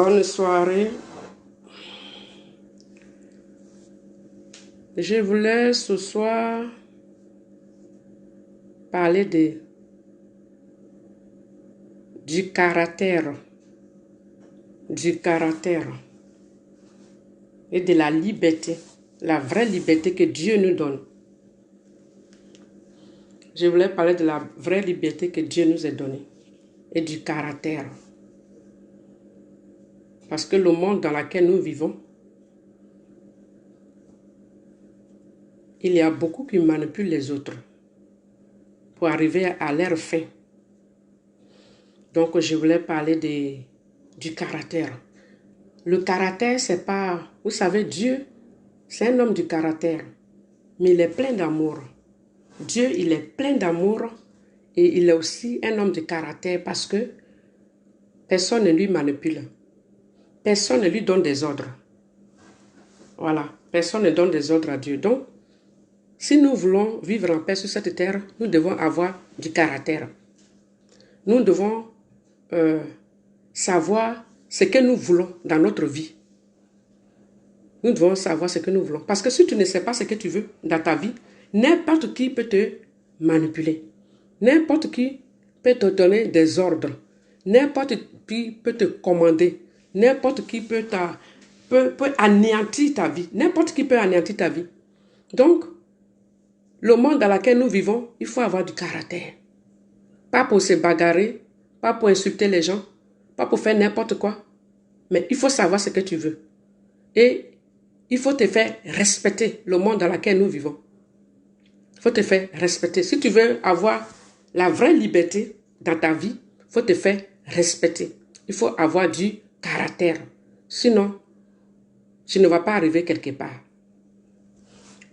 Bonne soirée. Je voulais ce soir parler du caractère et de la liberté, la vraie liberté que Dieu nous donne. Je voulais parler de la vraie liberté que Dieu nous a donnée et du caractère. Parce que le monde dans lequel nous vivons, il y a beaucoup qui manipulent les autres pour arriver à leur fin. Donc, je voulais parler du caractère. Le caractère, c'est pas... Vous savez, Dieu, c'est un homme du caractère, mais il est plein d'amour. Dieu, il est plein d'amour et il est aussi un homme de caractère parce que personne ne lui manipule. Personne ne lui donne des ordres. Voilà, personne ne donne des ordres à Dieu. Donc, si nous voulons vivre en paix sur cette terre, nous devons avoir du caractère. Nous devons savoir ce que nous voulons dans notre vie. Nous devons savoir ce que nous voulons. Parce que si tu ne sais pas ce que tu veux dans ta vie, n'importe qui peut te manipuler. N'importe qui peut te donner des ordres. N'importe qui peut te commander. N'importe qui peut anéantir ta vie. N'importe qui peut anéantir ta vie. Donc, le monde dans lequel nous vivons, il faut avoir du caractère. Pas pour se bagarrer, pas pour insulter les gens, pas pour faire n'importe quoi. Mais il faut savoir ce que tu veux. Et il faut te faire respecter le monde dans lequel nous vivons. Il faut te faire respecter. Si tu veux avoir la vraie liberté dans ta vie, il faut te faire respecter. Il faut avoir du caractère. Sinon, tu ne vas pas arriver quelque part.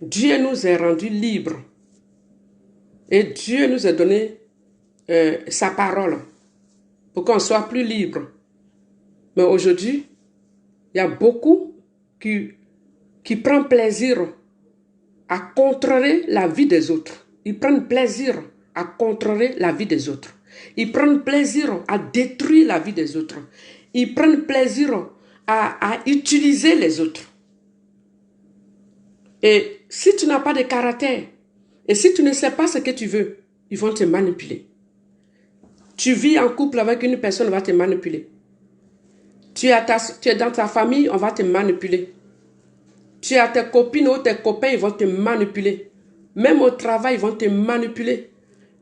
Dieu nous a rendus libres. Et Dieu nous a donné sa parole pour qu'on soit plus libre. Mais aujourd'hui, il y a beaucoup qui prennent plaisir à contrôler la vie des autres. Ils prennent plaisir à contrôler la vie des autres. Ils prennent plaisir à détruire la vie des autres. Ils prennent plaisir à utiliser les autres. Et si tu n'as pas de caractère, et si tu ne sais pas ce que tu veux, ils vont te manipuler. Tu vis en couple avec une personne, on va te manipuler. Tu es dans ta famille, on va te manipuler. Tu as tes copines ou tes copains, ils vont te manipuler. Même au travail, ils vont te manipuler.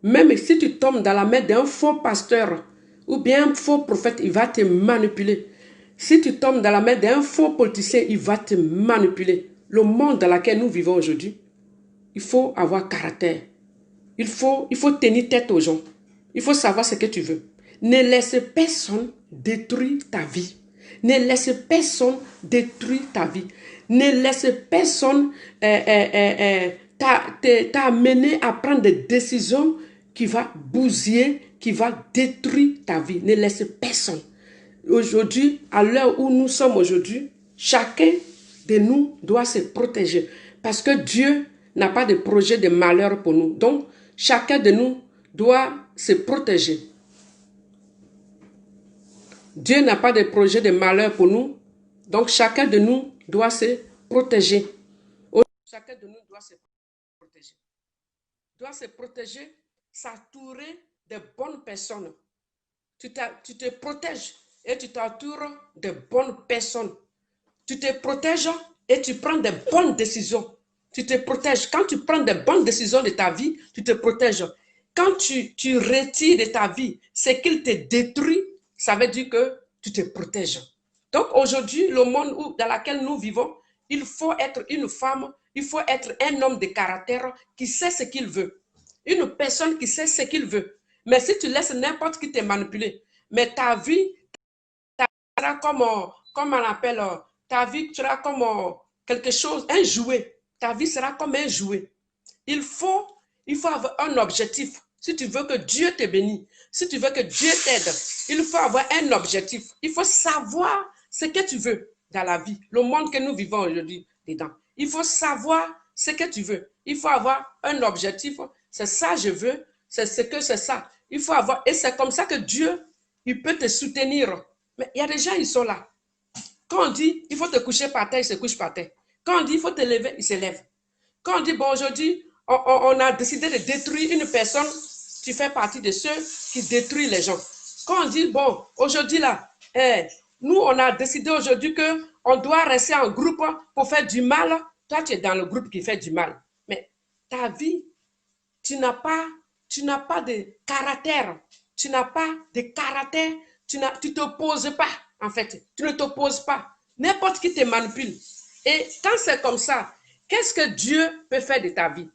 Même si tu tombes dans la main d'un faux pasteur ou bien un faux prophète, il va te manipuler. Si tu tombes dans la main d'un faux politicien, il va te manipuler. Le monde dans lequel nous vivons aujourd'hui, il faut avoir caractère. Il faut tenir tête aux gens. Il faut savoir ce que tu veux. Ne laisse personne détruire ta vie. Ne laisse personne détruire ta vie. Ne laisse personne t'amener à prendre des décisions qui vont bousiller, qui vont détruire ta vie. Ne laisse personne. Aujourd'hui, à l'heure où nous sommes aujourd'hui, chacun de nous doit se protéger. Parce que Dieu n'a pas de projet de malheur pour nous. Donc, chacun de nous doit se protéger. Dieu n'a pas de projet de malheur pour nous. Donc, chacun de nous doit se protéger. Chacun de nous doit se protéger. Doit se protéger, s'entourer de bonnes personnes. Tu te protèges et tu t'entoures de bonnes personnes. Tu te protèges et tu prends de bonnes décisions. Tu te protèges. Quand tu prends de bonnes décisions de ta vie, tu te protèges. Quand tu retires de ta vie ce qu'il te détruit, ça veut dire que tu te protèges. Donc aujourd'hui, le monde dans lequel nous vivons, il faut être une femme, il faut être un homme de caractère qui sait ce qu'il veut. Une personne qui sait ce qu'il veut. Mais si tu laisses n'importe qui te manipuler, mais ta vie sera comme on appelle, ta vie sera comme quelque chose, un jouet. Ta vie sera comme un jouet. Il faut avoir un objectif. Si tu veux que Dieu te bénisse, si tu veux que Dieu t'aide, il faut avoir un objectif. Il faut savoir ce que tu veux dans la vie, le monde que nous vivons aujourd'hui dedans. Il faut savoir ce que tu veux. Il faut avoir un objectif. C'est ça je veux, c'est ça. Il faut avoir, et c'est comme ça que Dieu, il peut te soutenir. Mais il y a des gens, ils sont là. Quand on dit, il faut te coucher par terre, il se couche par terre. Quand on dit, il faut te lever, il se lève. Quand on dit, bon, aujourd'hui, on a décidé de détruire une personne, tu fais partie de ceux qui détruisent les gens. Quand on dit, bon, aujourd'hui, là, nous, on a décidé aujourd'hui qu'on doit rester en groupe pour faire du mal. Toi, tu es dans le groupe qui fait du mal. Mais ta vie, tu n'as pas de caractère. Tu n'as pas de caractère. Tu ne t'opposes pas, en fait. Tu ne t'opposes pas. N'importe qui te manipule. Et quand c'est comme ça, qu'est-ce que Dieu peut faire de ta vie?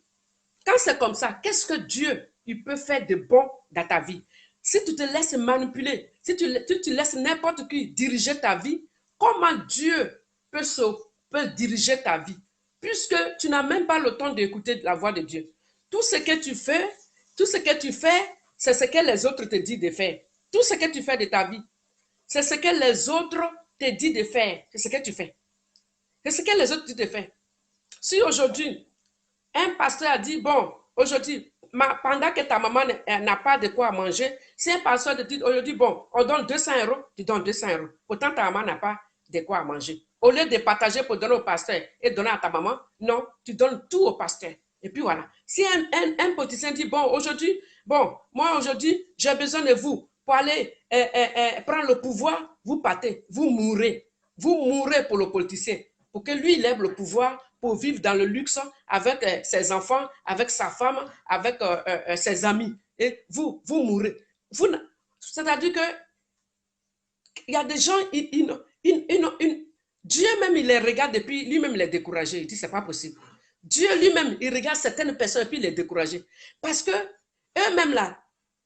Quand c'est comme ça, qu'est-ce que Dieu il peut faire de bon dans ta vie? Si tu te laisses manipuler, si tu laisses n'importe qui diriger ta vie, comment Dieu peut diriger ta vie? Puisque tu n'as même pas le temps d'écouter la voix de Dieu. Tout ce que tu fais, c'est ce que les autres te disent de faire. Tout ce que tu fais de ta vie, c'est ce que les autres te disent de faire. C'est ce que tu fais. C'est ce que les autres disent de faire. Si aujourd'hui, un pasteur a dit, bon, aujourd'hui, pendant que ta maman n'a pas de quoi manger, si un pasteur te dit aujourd'hui, bon, on donne 200 €, tu donnes 200 €. Pourtant, ta maman n'a pas de quoi manger. Au lieu de partager pour donner au pasteur et donner à ta maman, non, tu donnes tout au pasteur. Et puis voilà. Si un politicien dit, bon, aujourd'hui, bon, moi aujourd'hui, j'ai besoin de vous pour aller prendre le pouvoir, vous partez, vous mourrez. Vous mourrez pour le politicien, pour que lui, il lève le pouvoir pour vivre dans le luxe avec ses enfants, avec sa femme, avec ses amis. Et vous mourrez. C'est-à-dire que il y a des gens, Dieu même, il les regarde et puis lui-même, il est découragé. Il dit, c'est pas possible. Dieu lui-même, il regarde certaines personnes et puis il est découragé. Parce que eux-mêmes là,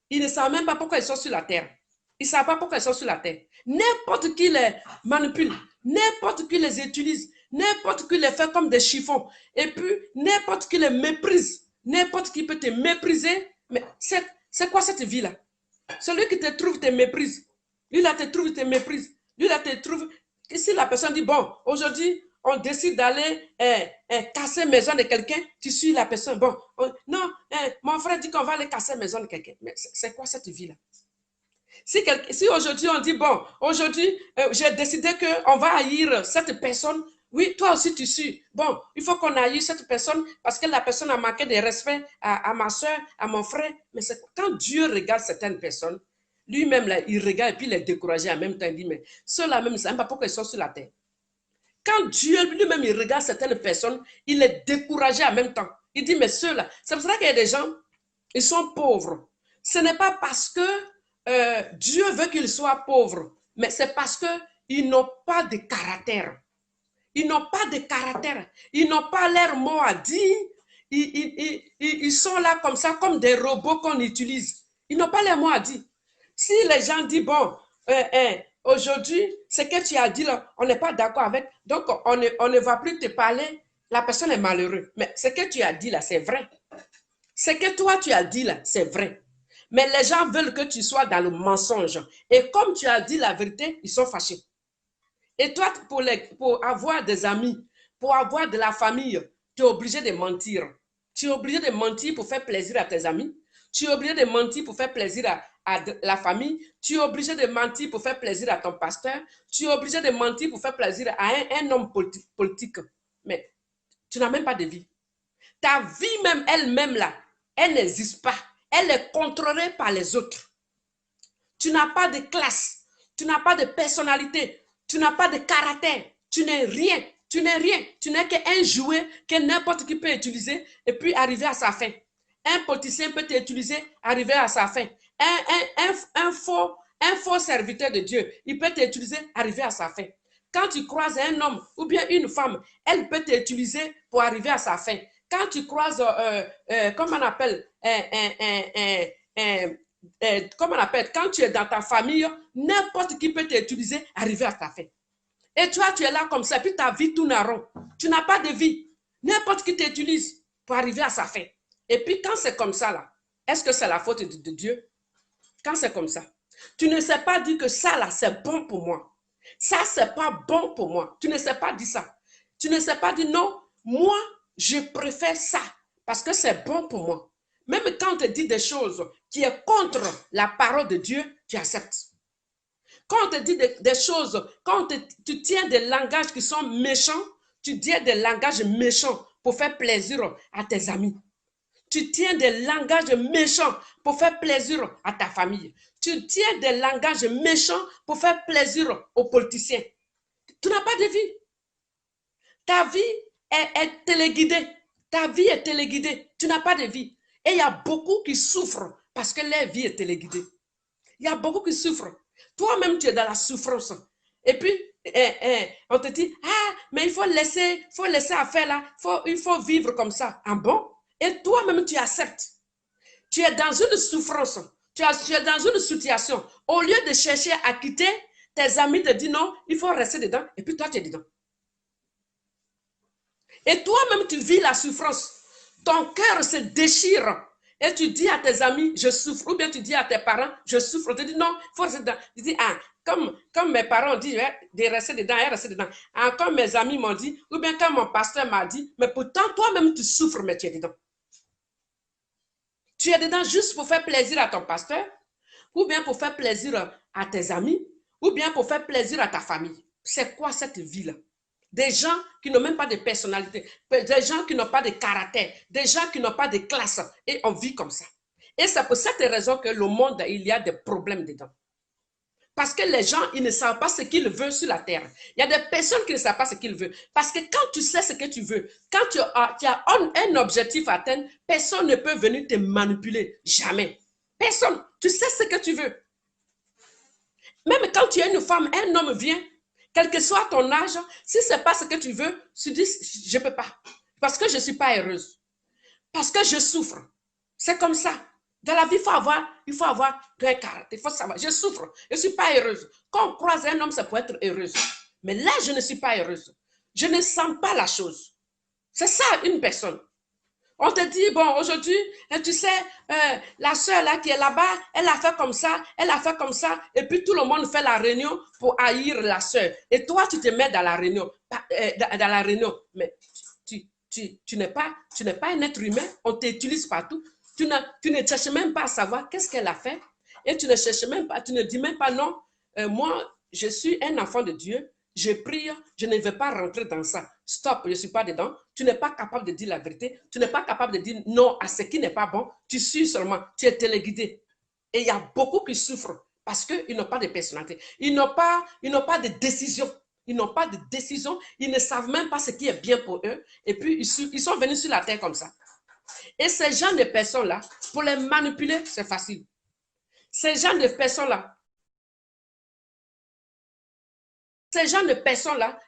ils ne savent même pas pourquoi ils sont sur la terre. Ils ne savent pas pourquoi ils sont sur la terre. N'importe qui les manipule, n'importe qui les utilise, n'importe qui les fait comme des chiffons. Et puis, n'importe qui les méprise. N'importe qui peut te mépriser. Mais c'est quoi cette vie-là? Celui qui te trouve te méprise. Lui, là, te trouve, te méprise. Lui, là, te trouve. Et si la personne dit, bon, aujourd'hui, on décide d'aller casser la maison de quelqu'un, tu suis la personne. Bon, non, mon frère dit qu'on va aller casser la maison de quelqu'un. Mais c'est quoi cette vie-là? Si aujourd'hui on dit, bon, aujourd'hui, j'ai décidé qu'on va haïr cette personne, oui, toi aussi tu suis. Bon, il faut qu'on haïr cette personne parce que la personne a manqué de respect à ma soeur, à mon frère. Mais quand Dieu regarde certaines personnes, lui-même, là, il regarde et puis il est découragé en même temps. Il dit, mais ceux-là même, c'est même pas pourquoi ils sont sur la terre. Quand Dieu lui-même, il regarde certaines personnes, il est découragé en même temps. Il dit, mais ceux-là, c'est pour ça qu'il y a des gens, ils sont pauvres. Ce n'est pas parce que Dieu veut qu'ils soient pauvres, mais c'est parce qu'ils n'ont pas de caractère. Ils n'ont pas de caractère. Ils n'ont pas leur mot à dire. Ils sont là comme ça, comme des robots qu'on utilise. Ils n'ont pas leur mot à dire. Si les gens disent, bon, aujourd'hui, ce que tu as dit là, on n'est pas d'accord avec, donc on ne va plus te parler, la personne est malheureuse. Mais ce que tu as dit là, c'est vrai. Ce que toi tu as dit là, c'est vrai. Mais les gens veulent que tu sois dans le mensonge. Et comme tu as dit la vérité, ils sont fâchés. Et toi, pour avoir des amis, pour avoir de la famille, tu es obligé de mentir. Tu es obligé de mentir pour faire plaisir à tes amis. Tu es obligé de mentir pour faire plaisir à la famille. Tu es obligé de mentir pour faire plaisir à ton pasteur. Tu es obligé de mentir pour faire plaisir à un homme politique. Mais tu n'as même pas de vie. Ta vie même, elle-même là, elle n'existe pas. Elle est contrôlée par les autres. Tu n'as pas de classe. Tu n'as pas de personnalité. Tu n'as pas de caractère. Tu n'es rien. Tu n'es rien. Tu n'es qu'un jouet que n'importe qui peut utiliser et puis arriver à sa fin. Un politicien peut t'utiliser, arriver à sa fin. Un faux serviteur de Dieu, il peut t'utiliser, arriver à sa fin. Quand tu croises un homme ou bien une femme, elle peut t'utiliser pour arriver à sa fin. Quand tu croises, comment on appelle, comment on appelle, quand tu es dans ta famille, n'importe qui peut t'utiliser, arriver à ta fin. Et toi, tu es là comme ça, puis ta vie tourne en rond. Tu n'as pas de vie. N'importe qui t'utilise pour arriver à sa fin. Et puis quand c'est comme ça, là, est-ce que c'est la faute de Dieu? Quand c'est comme ça, tu ne sais pas dire que ça, là, c'est bon pour moi. Ça, c'est pas bon pour moi. Tu ne sais pas dire ça. Tu ne sais pas dire non, moi, je préfère ça parce que c'est bon pour moi. Même quand on te dit des choses qui sont contre la parole de Dieu, tu acceptes. Quand on te dit des choses, quand tu tiens des langages qui sont méchants, tu dis des langages méchants pour faire plaisir à tes amis. Tu tiens des langages méchants pour faire plaisir à ta famille. Tu tiens des langages méchants pour faire plaisir aux politiciens. Tu n'as pas de vie. Ta vie est téléguidée. Ta vie est téléguidée. Tu n'as pas de vie. Et il y a beaucoup qui souffrent parce que leur vie est téléguidée. Il y a beaucoup qui souffrent. Toi-même, tu es dans la souffrance. Et puis, on te dit, ah, mais il faut laisser affaire là. Il faut vivre comme ça. Ah bon? Et toi-même, tu acceptes. Tu es dans une souffrance. Tu es dans une situation. Au lieu de chercher à quitter, tes amis te disent non, il faut rester dedans. Et puis toi, tu es dedans. Et toi-même, tu vis la souffrance. Ton cœur se déchire. Et tu dis à tes amis, je souffre. Ou bien tu dis à tes parents, je souffre. Tu dis non, il faut rester dedans. Tu dis, ah, comme mes parents ont dit de rester dedans, rester dedans. Ah, comme mes amis m'ont dit, ou bien comme mon pasteur m'a dit, mais pourtant, toi-même, tu souffres, mais tu es dedans. Tu es dedans juste pour faire plaisir à ton pasteur, ou bien pour faire plaisir à tes amis, ou bien pour faire plaisir à ta famille. C'est quoi cette vie-là? Des gens qui n'ont même pas de personnalité, des gens qui n'ont pas de caractère, des gens qui n'ont pas de classe, et on vit comme ça. Et c'est pour cette raison que le monde, il y a des problèmes dedans. Parce que les gens, ils ne savent pas ce qu'ils veulent sur la terre. Il y a des personnes qui ne savent pas ce qu'ils veulent. Parce que quand tu sais ce que tu veux, quand tu as un objectif à atteindre, personne ne peut venir te manipuler. Jamais. Personne. Tu sais ce que tu veux. Même quand tu es une femme, un homme vient, quel que soit ton âge, si ce n'est pas ce que tu veux, tu dis, je ne peux pas. Parce que je ne suis pas heureuse. Parce que je souffre. C'est comme ça. Dans la vie, il faut avoir un caractère. Il faut savoir, je souffre, je ne suis pas heureuse. Quand on croise un homme, ça peut être heureuse. Mais là, je ne suis pas heureuse. Je ne sens pas la chose. C'est ça, une personne. On te dit, bon, aujourd'hui, tu sais, la soeur là qui est là-bas, elle a fait comme ça, elle a fait comme ça, et puis tout le monde fait la réunion pour haïr la soeur. Et toi, tu te mets dans la réunion. Dans la réunion. Mais tu n'es pas un être humain, on t'utilise partout. Tu ne cherches même pas à savoir qu'est-ce qu'elle a fait. Et tu ne cherches même pas, tu ne dis même pas non, moi, je suis un enfant de Dieu, je prie, je ne vais pas rentrer dans ça. Stop, je ne suis pas dedans. Tu n'es pas capable de dire la vérité. Tu n'es pas capable de dire non à ce qui n'est pas bon. Tu suis seulement, tu es téléguidé. Et il y a beaucoup qui souffrent parce qu'ils n'ont pas de personnalité. Ils n'ont pas de décision. Ils n'ont pas de décision. Ils ne savent même pas ce qui est bien pour eux. Et puis, ils sont venus sur la terre comme ça. Et ces gens de personnes-là, pour les manipuler, c'est facile. Ces gens de personnes-là,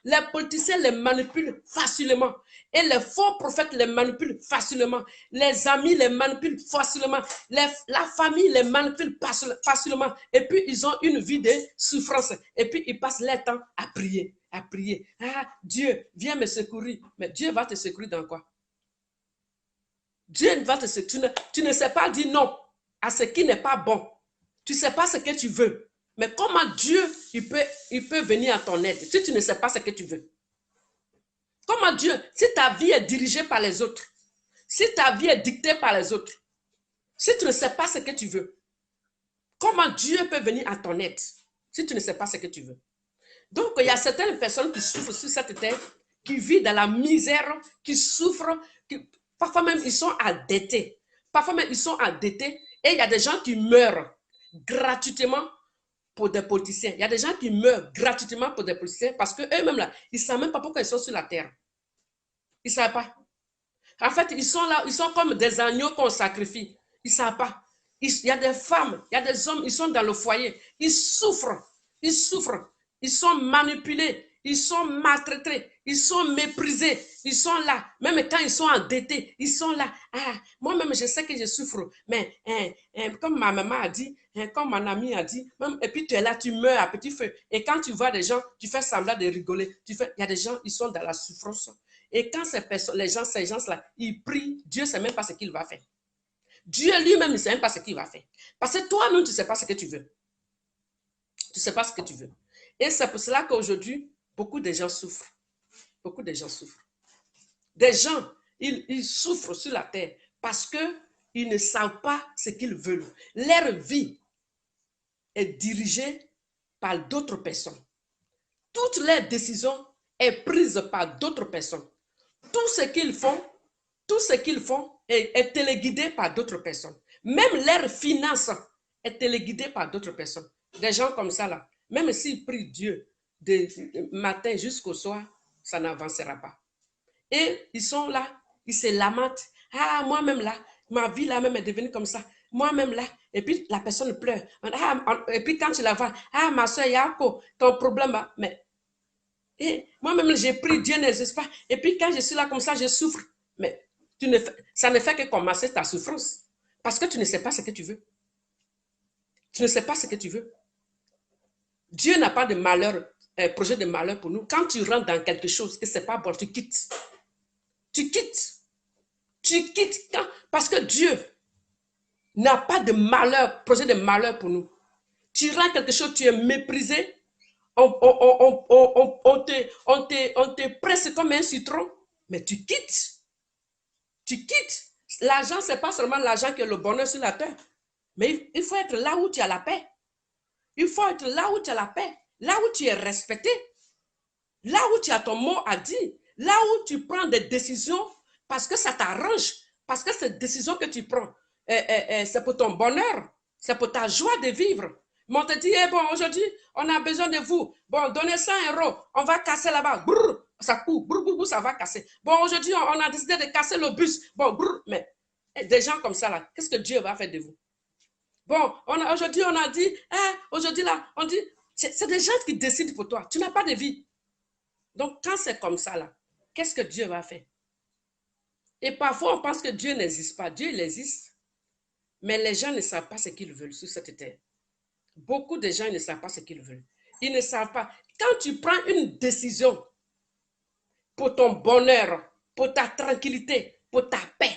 les politiciens les manipulent facilement. Et les faux prophètes les manipulent facilement. Les amis les manipulent facilement. La famille les manipule facilement. Et puis, ils ont une vie de souffrance. Et puis, ils passent leur temps à prier. À prier. Ah, Dieu, viens me secourir. Mais Dieu va te secourir dans quoi? Dieu va te secourir. Tu ne sais pas dire non à ce qui n'est pas bon. Tu ne sais pas ce que tu veux. Mais comment Dieu, il peut venir à ton aide si tu ne sais pas ce que tu veux? Comment Dieu, si ta vie est dirigée par les autres, si ta vie est dictée par les autres, si tu ne sais pas ce que tu veux, comment Dieu peut venir à ton aide si tu ne sais pas ce que tu veux? Donc, il y a certaines personnes qui souffrent sur cette terre, qui vivent dans la misère, qui souffrent, parfois même ils sont endettés. Parfois même ils sont endettés et il y a des gens qui meurent gratuitement pour des politiciens. Il y a des gens qui meurent gratuitement pour des politiciens parce qu'eux-mêmes, là, ils ne savent même pas pourquoi ils sont sur la terre. Ils ne savent pas. En fait, ils sont là, ils sont comme des agneaux qu'on sacrifie. Ils ne savent pas. Il y a des femmes, il y a des hommes, ils sont dans le foyer. Ils souffrent. Ils souffrent. Ils sont manipulés. Ils sont maltraités. Ils sont méprisés. Ils sont là. Même quand ils sont endettés, ils sont là. Ah, moi-même, je sais que je souffre. Mais comme ma maman a dit, comme mon ami a dit, même, et puis tu es là, tu meurs à petit feu. Et quand tu vois des gens, tu fais semblant de rigoler. Il y a des gens, ils sont dans la souffrance. Et quand ces gens-là, ils prient, Dieu ne sait même pas ce qu'il va faire. Dieu lui-même ne sait même pas ce qu'il va faire. Parce que toi-même, tu ne sais pas ce que tu veux. Tu ne sais pas ce que tu veux. Et c'est pour cela qu'aujourd'hui, beaucoup de gens souffrent. Beaucoup de gens souffrent. Des gens, ils souffrent sur la terre parce qu'ils ne savent pas ce qu'ils veulent. Leur vie est dirigée par d'autres personnes. Toutes les décisions sont prises par d'autres personnes. Tout ce qu'ils font est téléguidé par d'autres personnes. Même leurs finances est téléguidé par d'autres personnes. Des gens comme ça, là, même s'ils prient Dieu de matin jusqu'au soir, ça n'avancera pas. Et ils sont là, ils se lamentent. Ah, moi-même là, ma vie là même est devenue comme ça. Moi-même là, et puis la personne pleure. Et puis quand tu la vois, ah, ma soeur, Yako, ton problème, mais moi-même j'ai pris, Dieu n'existe pas. Et puis quand je suis là comme ça, je souffre. Mais ça ne fait que commencer ta souffrance. Parce que tu ne sais pas ce que tu veux. Tu ne sais pas ce que tu veux. Dieu n'a pas de malheur, projet de malheur pour nous. Quand tu rentres dans quelque chose et ce n'est pas bon, tu quittes. Tu quittes. Tu quittes parce que Dieu n'a pas de malheur, projet de malheur pour nous. Tu rends quelque chose, tu es méprisé, on te presse comme un citron, mais tu quittes. Tu quittes. L'argent, ce n'est pas seulement l'argent qui est le bonheur sur la terre, mais il faut être là où tu as la paix. Il faut être là où tu as la paix, là où tu es respecté, là où tu as ton mot à dire, là où tu prends des décisions parce que ça t'arrange, parce que cette décision que tu prends, c'est pour ton bonheur, c'est pour ta joie de vivre. Mais on te dit, bon, aujourd'hui, on a besoin de vous. Bon, donnez 100 €, on va casser là-bas. Ça court, ça va casser. Bon, aujourd'hui, on a décidé de casser le bus. Bon, mais des gens comme ça, là, qu'est-ce que Dieu va faire de vous? Bon, aujourd'hui, on a dit, aujourd'hui, là, on dit, c'est des gens qui décident pour toi. Tu n'as pas de vie. Donc, quand c'est comme ça, là, qu'est-ce que Dieu va faire? Et parfois, on pense que Dieu n'existe pas. Dieu, il existe. Mais les gens ne savent pas ce qu'ils veulent sur cette terre. Beaucoup de gens ne savent pas ce qu'ils veulent. Ils ne savent pas. Quand tu prends une décision pour ton bonheur, pour ta tranquillité, pour ta paix,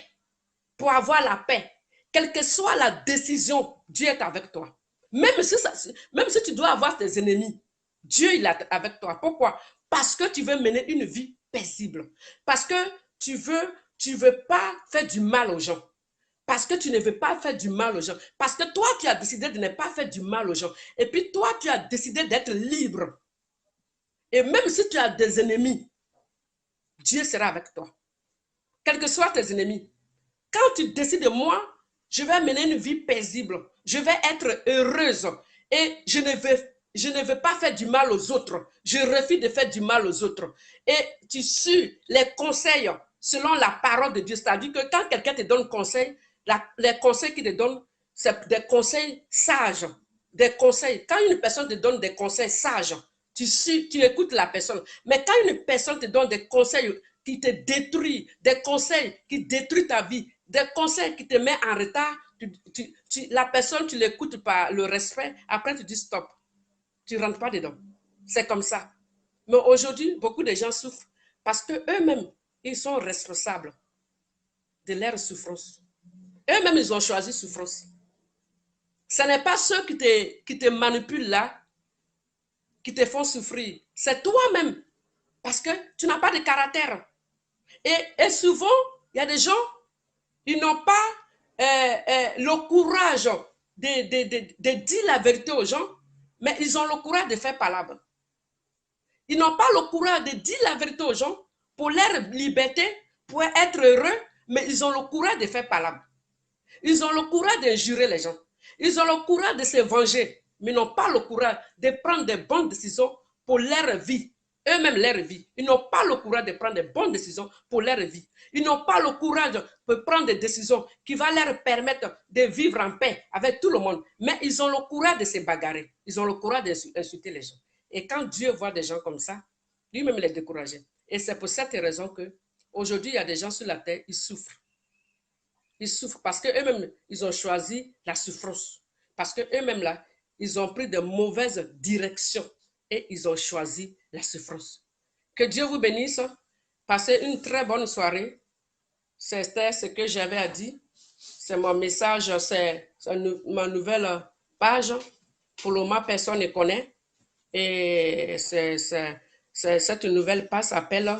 pour avoir la paix, quelle que soit la décision, Dieu est avec toi. Même si tu dois avoir tes ennemis, Dieu il est avec toi. Pourquoi? Parce que tu veux mener une vie paisible. Parce que tu veux pas faire du mal aux gens. Parce que tu ne veux pas faire du mal aux gens. Parce que toi, tu as décidé de ne pas faire du mal aux gens. Et puis toi, tu as décidé d'être libre. Et même si tu as des ennemis, Dieu sera avec toi. Quels que soient tes ennemis. Quand tu décides de moi, je vais mener une vie paisible. Je vais être heureuse. Et je ne veux pas faire du mal aux autres. Je refuse de faire du mal aux autres. Et tu suis les conseils selon la parole de Dieu. C'est-à-dire que quand quelqu'un te donne conseil, les conseils qu'il te donne, c'est des conseils sages. Des conseils. Quand une personne te donne des conseils sages, tu écoutes la personne. Mais quand une personne te donne des conseils qui te détruisent, des conseils qui détruisent ta vie, des conseils qui te mettent en retard, la personne, tu l'écoutes par le respect, après tu dis stop. Tu ne rentres pas dedans. C'est comme ça. Mais aujourd'hui, beaucoup de gens souffrent parce qu'eux-mêmes, ils sont responsables de leur souffrance. Eux-mêmes, ils ont choisi souffrance. Ce n'est pas ceux qui te manipulent là, qui te font souffrir. C'est toi-même. Parce que tu n'as pas de caractère. Et souvent, il y a des gens, ils n'ont pas le courage de dire la vérité aux gens, mais ils ont le courage de faire palabre. Ils n'ont pas le courage de dire la vérité aux gens pour leur liberté, pour être heureux, mais ils ont le courage de faire palabre. Ils ont le courage d'injurer les gens. Ils ont le courage de se venger, mais ils n'ont pas le courage de prendre des bonnes décisions pour leur vie. Eux-mêmes, leur vie. Ils n'ont pas le courage de prendre des bonnes décisions pour leur vie. Ils n'ont pas le courage de prendre des décisions qui vont leur permettre de vivre en paix avec tout le monde. Mais ils ont le courage de se bagarrer. Ils ont le courage d'insulter les gens. Et quand Dieu voit des gens comme ça, lui-même les décourager. Et c'est pour cette raison qu'aujourd'hui, il y a des gens sur la terre, ils souffrent. Ils souffrent parce qu'eux-mêmes, ils ont choisi la souffrance. Parce qu'eux-mêmes, là, ils ont pris de mauvaises directions et ils ont choisi la souffrance. Que Dieu vous bénisse. Passez une très bonne soirée. C'était ce que j'avais à dire. C'est mon message, c'est ma nouvelle page. Pour le moment, personne ne connaît. Et cette nouvelle page s'appelle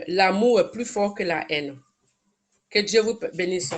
l'amour est plus fort que la haine. Que Dieu vous bénisse.